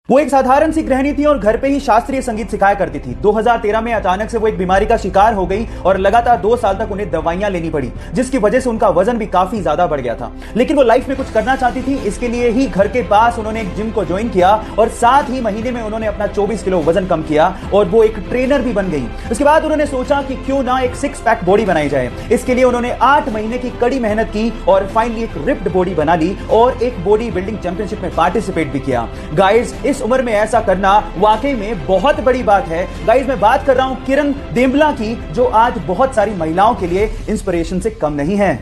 वो एक साधारण सी गृहिणी थी और घर पे ही शास्त्रीय संगीत सिखाया करती थी। 2013 में अचानक से वो एक बीमारी का शिकार हो गई और लगातार 2 साल तक उन्हें दवाइयां लेनी पड़ी, जिसकी वजह से उनका वजन भी काफी ज्यादा बढ़ गया था। लेकिन वो लाइफ में कुछ करना चाहती थी, इसके लिए ही घर के पास उन्होंने एक जिम को ज्वाइन किया और साथ ही महीने में उन्होंने अपना 24 किलो वजन कम किया और वो एक ट्रेनर भी बन गई। उसके बाद उन्होंने सोचा कि क्यों ना एक 6 पैक बॉडी बनाई जाए। इसके लिए उन्होंने 8 महीने की कड़ी मेहनत की और फाइनली एक रिप्ड बॉडी बना ली और एक बॉडी बिल्डिंग चैंपियनशिप में पार्टिसिपेट भी किया। गाइस, इस उम्र में ऐसा करना वाकई में बहुत बड़ी बात है। गाइस, मैं बात कर रहा हूं किरण देम्बला की, जो आज बहुत सारी महिलाओं के लिए इंस्पिरेशन से कम नहीं है।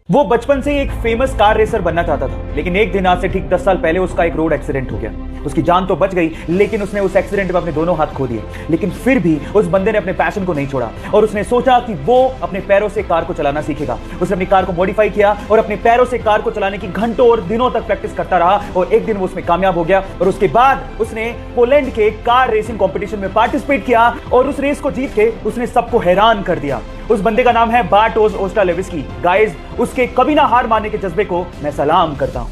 वो बचपन से ही एक फेमस कार रेसर बनना चाहता था, लेकिन एक दिन आज से ठीक 10 साल पहले उसका एक रोड एक्सीडेंट हो गया। उसकी जान तो बच गई, लेकिन उसने उस एक्सीडेंट में अपने दोनों हाथ खो दिए। लेकिन फिर भी उस बंदे ने अपने पैशन को नहीं छोड़ा और उसने सोचा कि वो अपने पैरों से कार को चलाना सीखेगा। उसने अपनी कार को मॉडिफाई किया और अपने पैरों से कार को चलाने की घंटों और दिनों तक प्रैक्टिस करता रहा और एक दिन वो उसमें कामयाब हो गया। और उसके बाद उसने पोलैंड के कार रेसिंग कॉम्पिटिशन में पार्टिसिपेट किया और उस रेस को जीत के उसने सबको हैरान कर दिया। उस बंदे का नाम है बार्टोस ओस्टालेविस्की। गाइस, उसके कभी ना हार मानने के जज्बे को मैं सलाम करता हूं।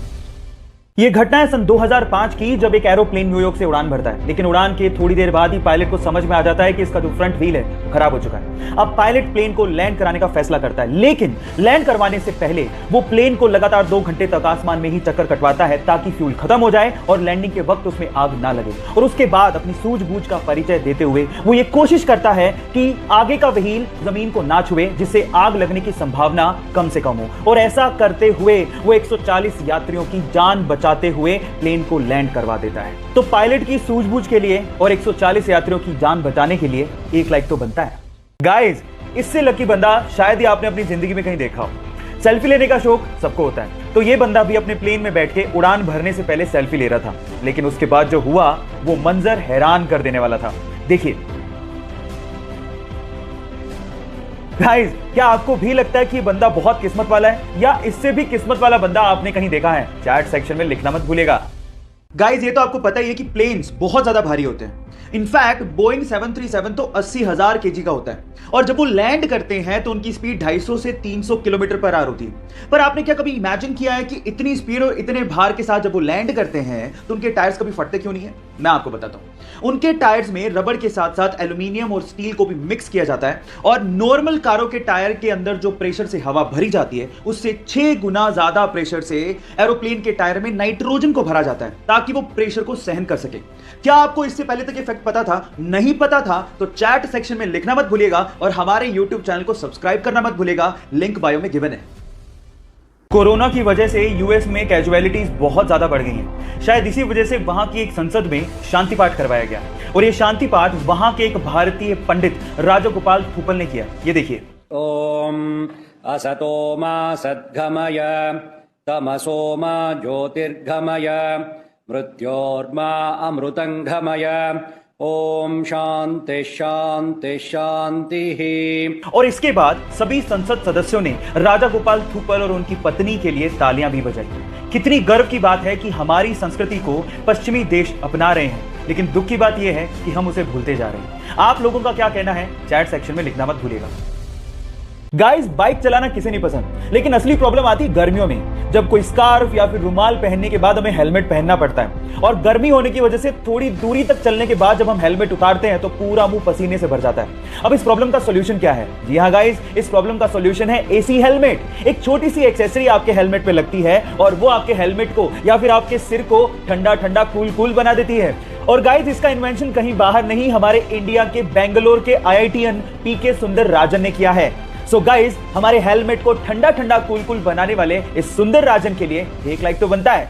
यह घटना है सन 2005 की, जब एक एरोप्लेन न्यूयॉर्क से उड़ान भरता है, लेकिन उड़ान के थोड़ी देर बाद ही पायलट को समझ में आ जाता है कि इसका जो फ्रंट व्हील है खराब हो चुका है। अब पायलट प्लेन को लैंड कराने का फैसला करता है, लेकिन लैंड करवाने से पहले वो प्लेन को लगातार 2 घंटे तक आसमान में ही चक्कर कटवाता है ताकि फ्यूल खत्म हो जाए और लैंडिंग के वक्त उसमें आग ना लगे। और उसके बाद अपनी सूझबूझ का परिचय देते हुए वो ये कोशिश करता है कि आगे का व्हील जमीन को ना छुए, जिससे आग लगने की संभावना कम से कम हो। और ऐसा करते हुए वो 140 यात्रियों की जान बचाते हुए प्लेन को लैंड करवा देता है। तो पायलट की सूझबूझ के लिए और 140 यात्रियों की जान बचाने के लिए 1 लाइक तो बनता है। गाइस, इससे लकी बंदा शायद ही आपने अपनी जिंदगी में कहीं देखा हो। सेल्फी लेने का शौक सबको होता है, तो ये बंदा भी अपने प्लेन में बैठ के उड़ान भरने से पहले सेल्फी ले रहा था। लेकिन उसके बाद जो हुआ वो मंजर हैरान कर देने वाला था। देखिए गाइस, क्या आपको भी लगता है कि ये बंदा बहुत किस्मत वाला है, या इससे भी किस्मत वाला बंदा आपने कहीं देखा है? चैट सेक्शन में लिखना मत भूलिएगा। गाइस, ये तो आपको पता ही है कि प्लेन्स बहुत ज्यादा भारी होते हैं। इनफैक्ट बोइंग 737 तो 80,000 केजी का होता है और जब वो लैंड करते हैं तो उनकी स्पीड 250 से 300 किलोमीटर पर आवर होती है। पर आपने क्या कभी इमेजिन किया है कि इतनी स्पीड और इतने भार के साथ जब वो लैंड करते हैं तो उनके टायर्स कभी फटते क्यों नहीं है? मैं आपको बताता हूं। उनके टायर्स में रबड़ के साथ साथ एल्यूमिनियम और स्टील को भी मिक्स किया जाता है और नॉर्मल कारों के टायर के अंदर जो प्रेशर से हवा भरी जाती है उससे 6 गुना ज्यादा प्रेशर से एरोप्लेन के टायर में नाइट्रोजन को भरा जाता है ताकि वो प्रेशर को सहन कर सके। क्या आपको इससे पहले तक इफेक्ट पता था? नहीं पता था तो चैट सेक्शन में लिखना मत भूलिएगा और हमारे यूट्यूब चैनल को सब्सक्राइब करना मत भूलिएगा, लिंक बायो में गिवन है। कोरोना की वजह से यूएस में कैजुअलिटीज बहुत ज्यादा बढ़ गई हैं। शायद इसी वजह से वहां की एक संसद में शांति पाठ करवाया गया और यह शांति पाठ वहां के एक भारतीय पंडित राजगोपाल थूपल ने किया। ये देखिए। ओम असतो मा सद्गमय तमसो मा ज्योतिर्गमय मृत्योर्मा अमृतंगमय ओम शांति शांति शांति। और इसके बाद सभी संसद सदस्यों ने राजा गोपाल थूपल और उनकी पत्नी के लिए तालियां भी बजाई। कितनी गर्व की बात है कि हमारी संस्कृति को पश्चिमी देश अपना रहे हैं, लेकिन दुख की बात यह है कि हम उसे भूलते जा रहे हैं। आप लोगों का क्या कहना है? चैट सेक्शन में लिखना मत भूलिएगा। गाइस, बाइक चलाना किसे नहीं पसंद, लेकिन असली प्रॉब्लम आती है गर्मियों में, जब कोई स्कार्फ या फिर रुमाल पहनने के बाद हमें हेलमेट पहनना पड़ता है और गर्मी होने की वजह से थोड़ी दूरी तक चलने के बाद जब हम हेलमेट उतारते हैं तो पूरा मुंह पसीने से भर जाता है। अब इस प्रॉब्लम का सॉल्यूशन क्या है? जी हाँ गाइस, इस प्रॉब्लम का सॉल्यूशन है एसी हेलमेट। एक छोटी सी एक्सेसरी आपके हेलमेट पे लगती है और वो आपके हेलमेट को या फिर आपके सिर को ठंडा ठंडा कूल कूल बना देती है। और गाइस, इसका इन्वेंशन कहीं बाहर नहीं, हमारे इंडिया के बेंगलोर के IITian PK सुंदर राजन ने किया है। सो गाइस, हमारे हेलमेट को ठंडा ठंडा कूल कूल बनाने वाले इस सुंदर राजन के लिए 1 लाइक तो बनता है।